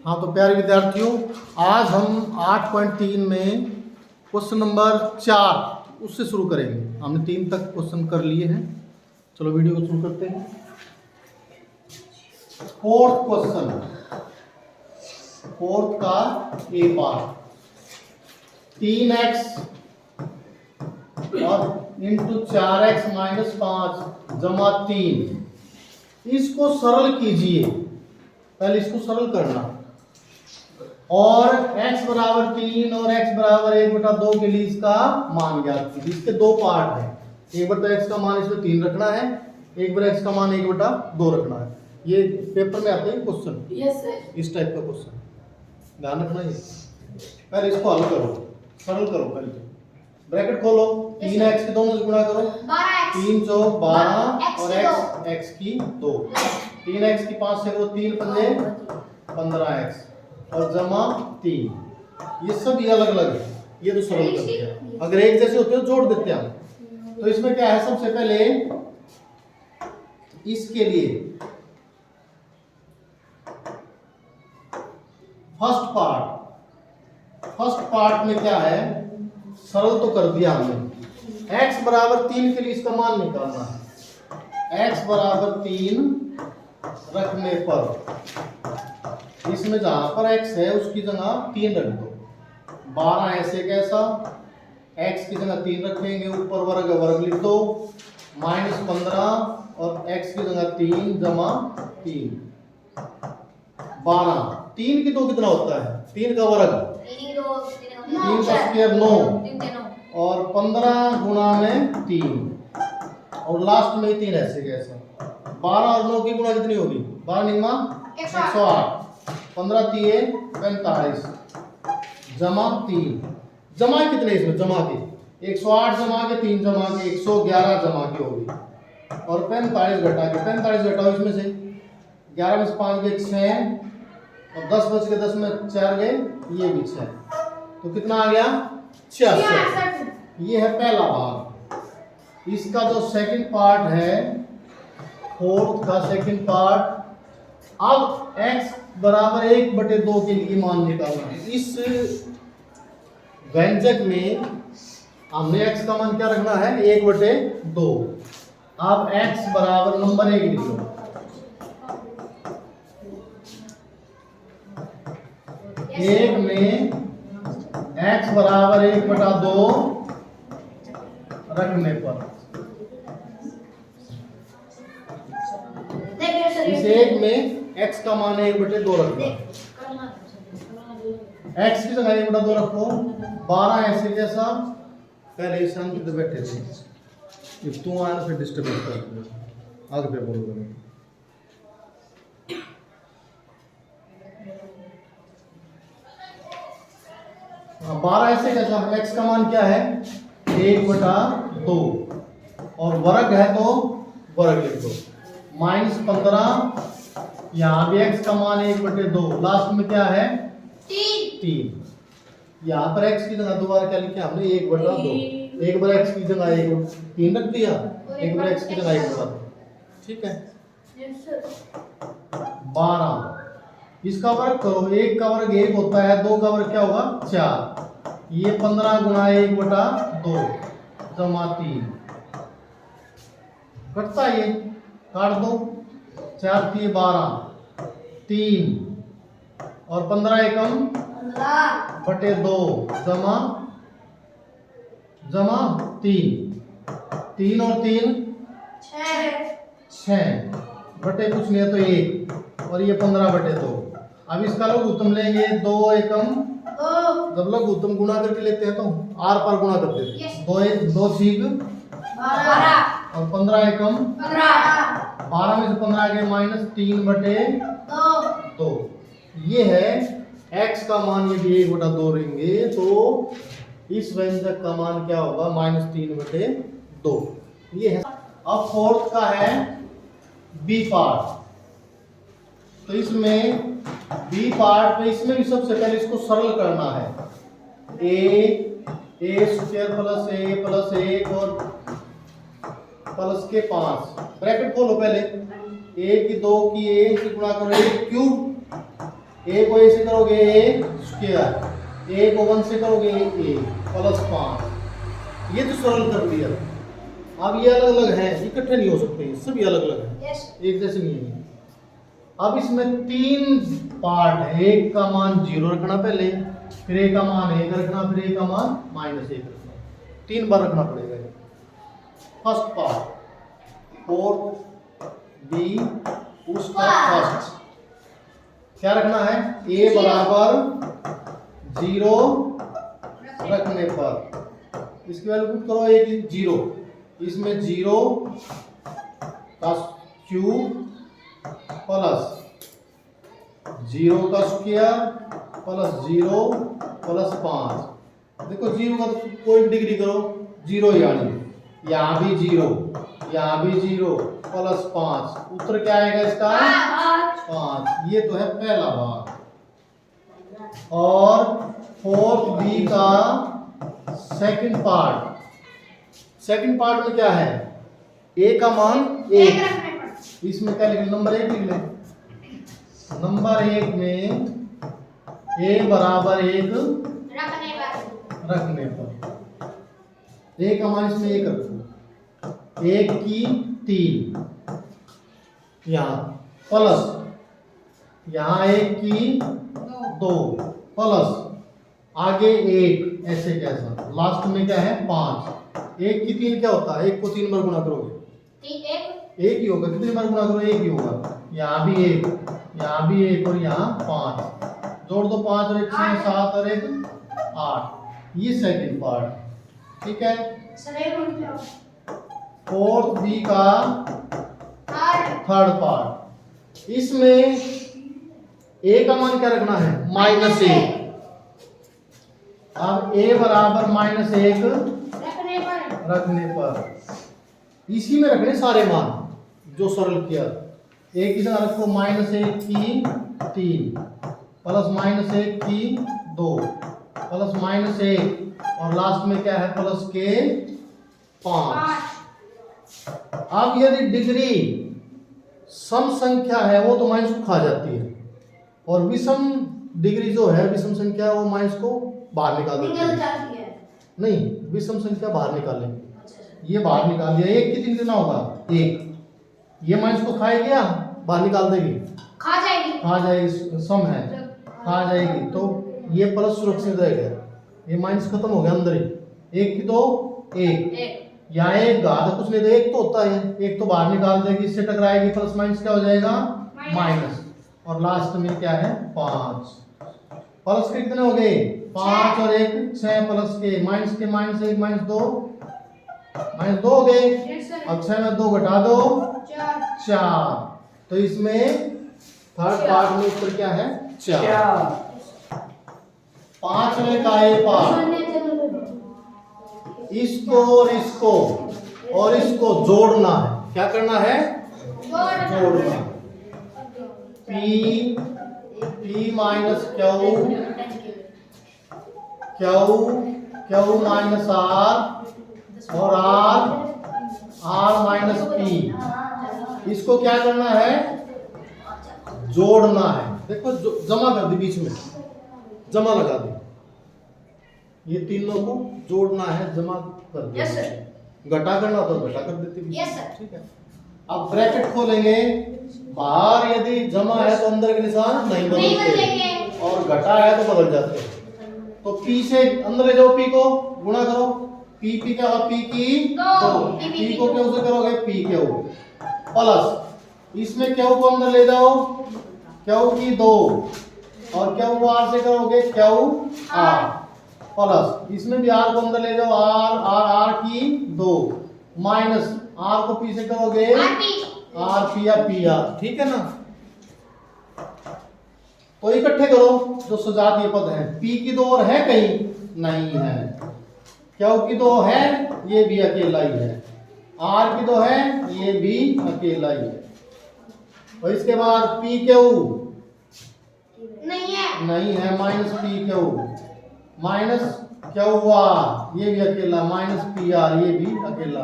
हाँ तो प्यारे विद्यार्थियों, आज हम 8.3 में क्वेश्चन नंबर 4 उससे शुरू करेंगे। हमने 3 तक क्वेश्चन कर लिए हैं। चलो वीडियो को शुरू करते हैं। फोर्थ क्वेश्चन, फोर्थ का ए पार्ट, 3x और इंटू 4x माइनस 5 जमा 3। इसको सरल कीजिए। पहले इसको सरल करना और x बराबर 3 और x बराबर 1/2 के लिए इसका मान ज्ञात कीजिए। इसके दो पार्ट हैं, 1/x का मान इसमें 3 रखना है, 1/x का मान 1/2 रखना है। ये पेपर में आते हैं क्वेश्चन। Yes sir. इस टाइप का क्वेश्चन ध्यान रखना। ये पहले इसको हल करो, सरल करो। पहले ब्रैकेट खोलो, 3x के दोनों से गुणा करो, 3 चौक 12 और x की 2, 3x की 5 से करो, 3 पंजे 15x और जमा 3। ये सब ये अलग अलग है, ये तो सरल करते हैं। अगर एक जैसे होते हो जोड़ देते हैं हम। तो इसमें क्या है, सबसे पहले इसके लिए फर्स्ट पार्ट में क्या है, सरल तो कर दिया हमने। x बराबर 3 के लिए इसका मान निकालना है। x बराबर 3 रखने पर इसमें जहां पर x है उसकी जगह 3 रख दो। 12 ऐसे कैसा, x की जगह 3 रखेंगे, ऊपर वर्ग वर्ग लिख दो, माइनस 15 और x की जगह 3 जमा 3। 12 3 की 2 कितना होता है, 3 का वर्ग, 3 का स्क्वायर 9 और 15 गुणा में 3 और लास्ट में 3 ऐसे कैसा। 12 और 9 की गुणा कितनी होगी, 12 निगमा 108, 15 3 45 जमा 3। जमा कितने इसमें, जमा के 108 जमा के 3 जमा के 111 जमा के होगी और 45 घटा के 45 घटाओ इसमें से, 11 में से 5 गए 6 और 10 बच के 10 में 4 गए, ये भी 6, तो कितना आ गया 66। ये है पहला भाग। इसका जो सेकंड पार्ट है, फोर्थ का सेकंड पार्ट, अब x बराबर 1/2 के लिए मान निकालना है। इस व्यंजक में हमने x का मान क्या रखना है, 1/2। अब x बराबर नंबर 1 लिखो, एक में x बराबर 1/2 रखने पर, इस एक में x का मान 1/2 रखना। x की जगह 1/2 रखो। 12 ऐसे जैसा, पहले इस अंक पे बैठे थे, ये तू आया फिर डिस्टर्ब कर आगे पे बोलो। 12 ऐसे कैसा, x का मान क्या है 1/2 और वर्ग है तो वर्ग लिख दो, माइनस 15, यहाँ भी x का मान 1/2, लास्ट में क्या है 3। यहाँ पर x की जगह दोबारा क्या लिखा हमने, 1/2। एक बार x की जगह 3 रख दिया, एक बार x की जगह 1/2। ठीक है। 12 इसका वर्ग करो, 1 का वर्ग 1 होता है, 2 का वर्ग क्या होगा 4। ये 15 गुणा 1/2 जमा 3 कटता, ये काट दो, 4 3 12, 3 और 15 एकम 15/2 जमा 3 और 3 6 बटे कुछ नहीं है तो 1 और ये 15/2। अब इसका लघुत्तम लेंगे, 2 एकम 2, जब लघुत्तम गुणा करके लेते हैं तो आर पर गुणा करते हैं, 2 1 2 6 12 और 15 एकम 12 में से 15 गए माइनस 3/2। ये है x का मान, ये भी 1/2 रहेंगे, तो इस व्यंजक का मान क्या होगा, -3/2। ये है। अब फोर्थ का है बी पार्ट। तो इसमें बी पार्ट में, इसमें भी सबसे पहले इसको सरल करना है। a square plus a plus 1 और प्लस के 5, ब्रैकेट खोलो, पहले a की 2 की a से गुणा करो, a क्यूब ए को ए से करोगे ए स्क्वायर, ए को 1 से करोगे ए प्लस 5। ये तो सरल कर दिया। अब ये अलग अलग है, इकट्ठे नहीं हो सकते, सभी अलग अलग है, एक जैसे नहीं है। अब इसमें 3 पार्ट है, एक का मान 0 रखना पहले, फिर एक का मान 1 रखना, फिर एक का मान -1 रखना, 3 बार रखना पड़ेगा। फर्स्ट पार्ट 4 बी उसका फर्स्ट क्या रखना है, a बराबर 0 रखने पर इसकी वैल्यू पुट करो, एक 0, इसमें 0 का क्यूब प्लस 0 का स्क्वायर प्लस 0 प्लस 5। देखो 0 का कोई डिग्री करो, 0 यानी यहाँ भी 0, यहाँ भी 0 प्लस 5, उत्तर क्या आएगा इसका 5। ये तो है पहला भाग। और 4th बी का सेकंड पार्ट, सेकंड पार्ट में क्या है, ए का मान 1, इसमें क्या लिखें, नंबर 1 लिख लें। नंबर 1 में ए बराबर 1 रखने पर ए का मान इसमें 1 रखो, 1 की 3 यहाँ प्लस यहाँ 1 की 2 प्लस आगे 1, ऐसे कैसा, लास्ट में क्या है 5। 1 की 3 क्या होता है, 1 को 3 बार गुणा करोगे 1 ही होगा, कितनी बार गुणा करो 1 ही होगा। यहाँ भी 1, यहाँ भी 1 और यहाँ 5, जोड़ दो 5 और 1 6 7 और 1 8। ये सेकंड पार्ट, ठीक है। 4th बी का थर्ड पार्ट, इसमें ए का मान क्या रखना है, -1। अब ए बराबर -1 रखने पर इसी में रखने सारे मान जो सरल किया। एक कितना रखो, -1 की 3 प्लस -1 की 2 प्लस -1 और लास्ट में क्या है प्लस के 5। अब यदि डिग्री सम संख्या है वो तो माइनस को खा जाती है, और विषम डिग्री जो है विषम संख्या वो माइनस को बाहर निकाल देती है। नहीं, विषम संख्या बाहर निकालें, ये बाहर निकाल दिया, 1 की 3 कितना होगा 1, ये माइनस को खाएगी या बाहर निकाल देगी, खा जाएगी, सम है खा जाएगी, तो ये प्लस सुरक्षित रहेगा, ये माइनस खत्म हो गया अंदर ही। 1 की 2 1, यहाँ 1 घात कुछ नहीं, तो 1 तो होता है, 1 तो बाहर निकाल देगी, इससे टकराएगी, प्लस माइनस क्या हो जाएगा माइनस, और लास्ट में क्या है 5। प्लस के कितने हो गए 5 और 1 6 प्लस के माइनस के -1 -2 -2 हो गए। अब 6 में 2 घटा दो 4, तो इसमें थर्ड पार्ट में उत्तर क्या है 4। 5वें का ए पार्ट, इसको और इसको जोड़ना है, क्या करना है जोड़ना। P minus Q minus R और R माइनस P, इसको क्या करना है जोड़ना है। देखो जमा कर दी, बीच में जमा लगा दी, ये तीनों को जोड़ना है, जमा कर दिया। घटा करना तो घटा कर देते, ठीक है। अब ब्रैकेट खोलेंगे, बाहर यदि जमा है तो अंदर के निशान नहीं बदलते, और घटा है तो बदल जाते हैं। तो P से अंदर ले जाओ, P को गुणा करो, P क्या होगा P की 2, P को क्यों से करोगे P क्यू प्लस, इसमें क्यू को अंदर ले जाओ, क्यू की 2 और क्यू को R से करोगे क्यू R प्लस, इसमें भी R को अंदर ले जाओ, R की 2 माइनस R को P से करोगे R P या P R, ठीक है ना। तो इकट्ठे करो जो सजातीय पद है, P की 2 और है कहीं नहीं है, क्यू की 2 है, ये भी अकेला ही है, R की 2 है, ये भी अकेला ही है। और इसके बाद P क्यू नहीं है, minus P Q minus Q R, ये भी अकेला, माइनस P R, ये भी अकेला,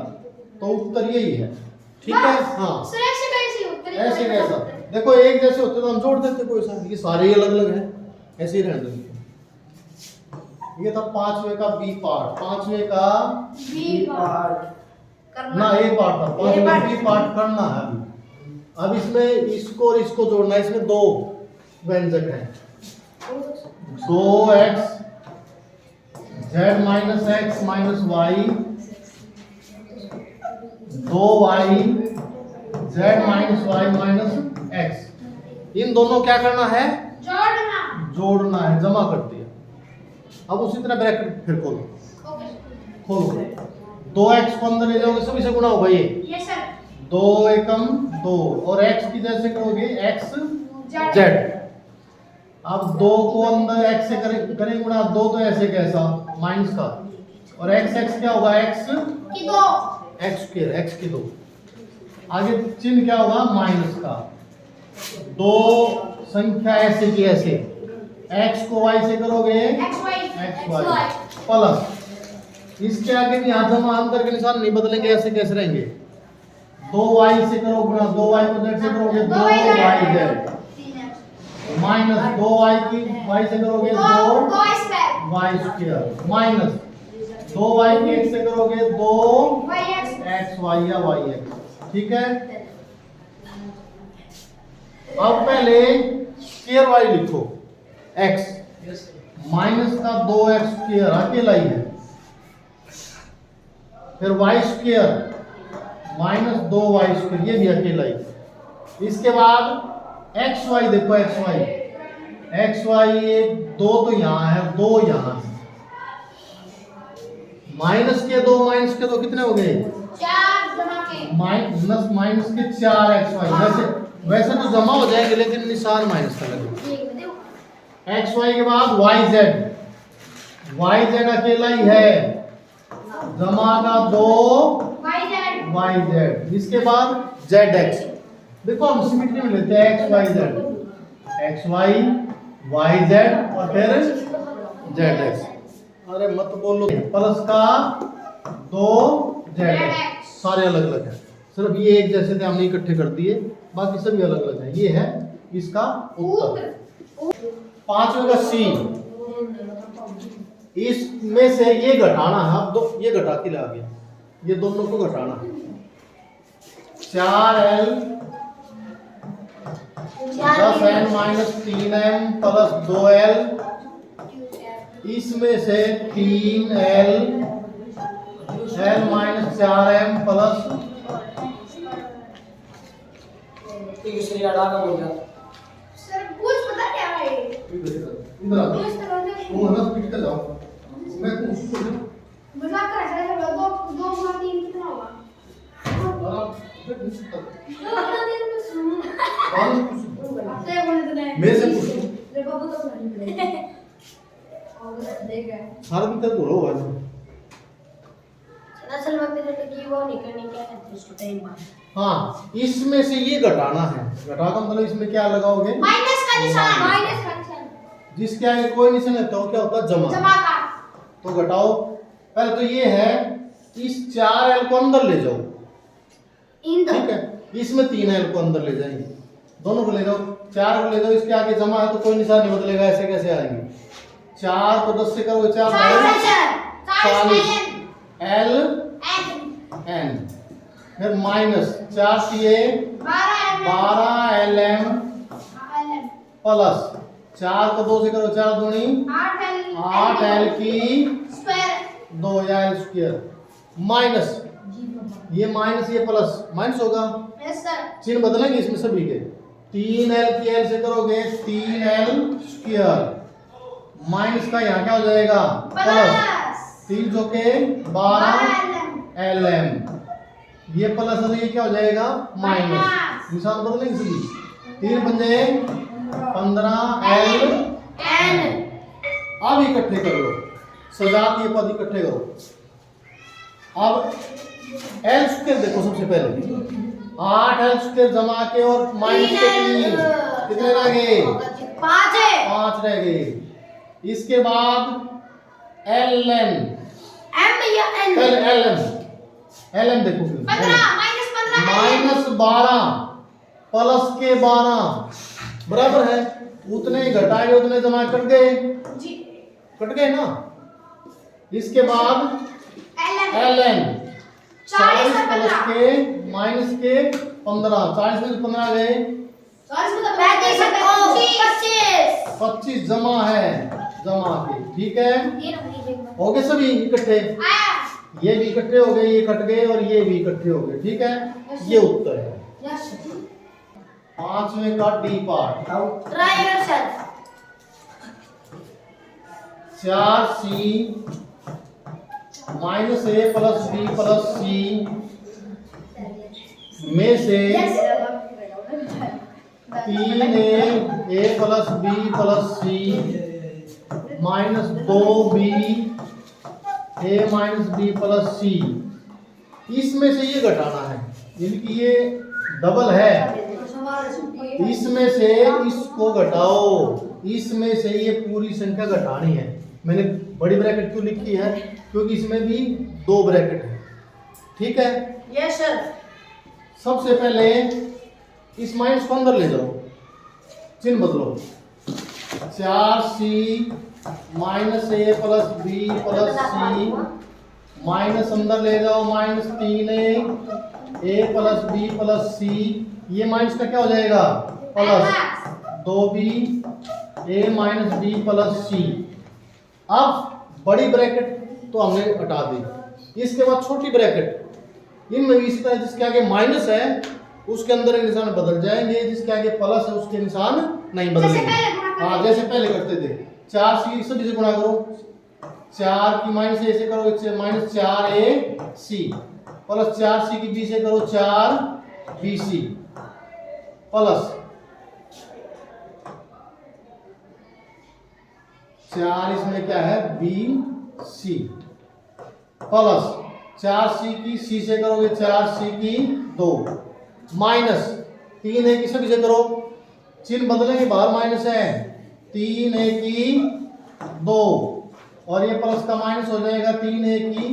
तो उत्तर यही है, ठीक है। हाँ ऐसे कैसा देखो एक जैसे होते तो हम जोड़ देते कोई सा, ये सारे ही अलग अलग हैं, ऐसे ही रहने देंगे। ये था पांचवे का बी पार्ट, पांचवे का बी पार्ट ना ए पार्ट था, पांचवे का बी पार्ट करना है अभी। अब इसमें इसको और इसको जोड़ना है, इसमें दो व्यंजक हैं, 2x z minus X minus Y, 2y z minus Y minus X. इन दोनों क्या करना है? जोड़ना है, जमा कर दिया। अब उसी तरह ब्रैकेट फिर खोलो, खोलो, 2x को अंदर ले जाओगे सभी से गुणा होगा ये, यस सर, 2 एकम 2 और x की जैसे करोगे x z। अब 2 को अंदर x से करेंगे गुणा, 2 तो ऐसे कैसा माइनस का, और x क्या होगा? x की 2 x स्क्वायर, x की 2। आगे चिन्ह क्या होगा? माइनस का। 2 संख्या ऐसे की ऐसे, x को y से करोगे xy प्लस, इसके आगे भी यहाँ जमा अंदर के निशान नहीं बदलेंगे, ऐसे कैसे रहेंगे? 2y से करो गुणा, 2y को z से करोगे 2yz माइनस 2y की y से करोगे 2y स्क्वायर माइनस 2y की x से करोगे 2xy या yx। ठीक है, अब पहले स्क्वायर y लिखो, x माइनस का 2x स्क्वायर अकेला ही है, फिर y square minus 2y square ये भी अकेला ही। इसके बाद एक्स वाई देखो, एक्स वाई ये 2 तो यहाँ है, 2 यहाँ है, माइनस के 2 माइनस के 2 कितने हो गए? 4 जमा के माइनस के 4 एक्स वाई। वैसे तो जमा हो जाएंगे लेकिन निशान माइनस का लगेगा। एक्स वाई के बाद वाई जेड अकेला ही है, जमा का 2 वाई जेड। इसके बाद जेड एक्स, देखो हम सिमेट्री में लेते हैं X Y Z, X Y Y Z और फिर जेड एक्स। अरे मत बोलो, प्लस का 2 जेड एक्स, सारे अलग अलग हैं, सिर्फ ये एक जैसे थे हमने इकट्ठे कर दिए, बाकी सभी अलग अलग हैं। ये है इसका उत्तर। पांचवे का सी, इसमें से ये घटाना है, अब दो ये घटा के ला गया, ये दोनों को घटाना है। 4l 10n minus 3m plus 2l, इसमें से 3l l minus 4m plus sir कुछ पता क्या है? इधर आ तुम ना पीट कर जाओ, मैं कुछ मजाक कर रहा है। 2 गुना 3 कितना होगा? मेरे से पूछो, सारा दिन तक बोलो हुआ है। असल वक्त की वो निकलने क्या है इसको टाइम बाद। हाँ, इसमें से ये घटाना है, घटा का मतलब इसमें क्या लगाओगे? माइनस का निशान। जिसके आगे कोई निशान नहीं होता क्या होता है? जमा का। तो घटाओ, पहले तो ये है, इस 4l को अंदर ले जाओ, ठीक है, इसमें 3l को अंदर ले जाएंगे, दोनों को ले जाओ, 4 को ले जाओ, इसके आगे जमा है तो कोई निशान नहीं बदलेगा, ऐसे कैसे आएंगे? 4 को 10 से करोगे 4 40 l n, फिर माइनस 4 से 12 lm प्लस 4 को 2 से करो 4 दूनी 8 l की 2 या l स्क्वायर माइनस ये माइनस ये प्लस माइनस होगा, चिन्ह बदलेंगे इसमें सभी के। 3l की l से करोगे 3l स्क्वायर माइनस का यहाँ क्या हो जाएगा? प्लस 3 जो के 12 lm, ये प्लस है ये क्या हो जाएगा? माइनस, निशान बदलेंगे सभी। 3 पंजे 15 l n। अब इकट्ठे कर लो, सजा के पद इकट्ठे करो। अब l स्क्वायर देखो, सबसे पहले 8l स्क्वायर जमा के और माइनस के 3 कितने रह गए? 5 रह गए। इसके बाद ln ln देखो, -12 प्लस के 12 बराबर है, उतने घटाए उतने जमा कट गए, जी कट गए ना। इसके बाद ln 40 प्लस के माइनस के 15, 40 में 15 गए, 25 जमा है, जमा के, ठीक है। हो गए सभी इकट्ठे, ये भी इकट्ठे हो गए, ये कट गए और ये भी इकट्ठे हो गए, ठीक है। ये उत्तर है। पांचवें का D part, 4c minus A plus B plus C में से 3a plus B plus C minus 2b a minus B plus C, इसमें से ये घटाना है, इनकी ये डबल है, इसमें से इसको घटाओ, इसमें से ये पूरी संख्या घटानी है। मैंने बड़ी ब्रैकेट क्यों लिखी है, क्योंकि इसमें भी 2 ब्रैकेट है, ठीक है। Yes sir. सबसे पहले इस माइनस को अंदर ले जाओ, चिन्ह बदलो, 4c minus A plus B plus C minus अंदर ले जाओ, माइनस 3a ए प्लस बी प्लस सी, ये माइनस का क्या हो जाएगा प्लस 2b ए माइनस बी प्लस सी। अब बड़ी ब्रैकेट तो हमने हटा दी, इसके बाद छोटी ब्रैकेट, इनमें भी इसी तरह जिसके आगे माइनस है उसके अंदर के निशान बदल जाएंगे, जिसके आगे प्लस है उसके निशान नहीं बदलेंगे। हाँ जैसे पहले करते थे, 4c सभी से गुणा करो, 4 की माइनस ए से करो माइनस 4ac प्लस 4c की बी से करो 4bc प्लस 4 इसमें क्या है bc प्लस 4c की c से करोगे 4c की 2 माइनस 3a की सभी से करो, चिन्ह बदलेंगे, बाहर माइनस है, 3a की 2 और ये प्लस का माइनस हो जाएगा, 3a की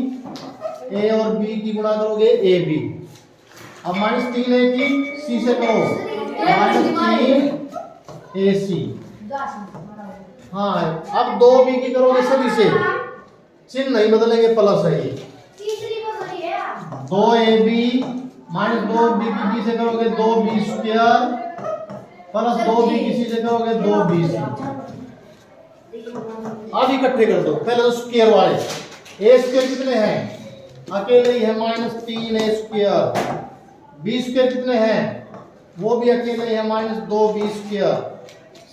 a और b की गुणा करोगे ab। अब माइनस 3a की c से करो, माइनस 3ac। हाँ अब 2b की करोगे सभी से, चिन्ह नहीं बदलेंगे, प्लस है ये, 2ab माइनस 2b की बी से करोगे 2b स्क्वायर प्लस 2b की सी से करोगे 2bc। अब इकट्ठे कर दो, पहले तो स्क्वायर वाले, a स्क्वायर कितने हैं, अकेले ही है minus 3a square, b square कितने हैं, वो भी अकेले ही है minus 2b square,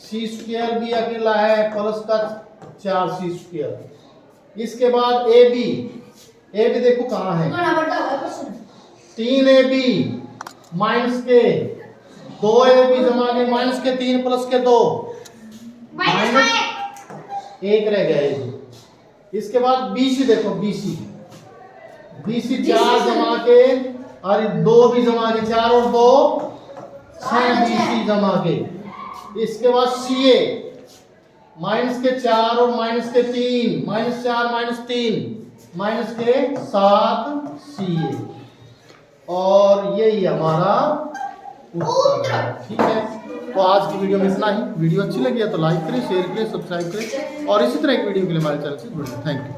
c square भी अकेला है प्लस का 4c स्क्वायर। इसके बाद ab देखो कहाँ है, 3ab माइनस के 2ab जमा के माइनस के 3 प्लस के 2 माइनस 1 रह गया ये। इसके बाद bc देखो, bc 4 जमा के और 2 भी जमा के, 4 और 2 6 bc जमा के। इसके बाद ca माइनस के 4 और माइनस के 3, माइनस 4 माइनस 3 माइनस के 7 ca, और यही हमारा उत्तर है, ठीक है। तो आज की वीडियो में इतना ही। वीडियो अच्छी लगी है तो लाइक करें, शेयर करें, सब्सक्राइब करें और इसी तरह एक वीडियो के लिए हमारे चैनल से जुड़े। Thank you.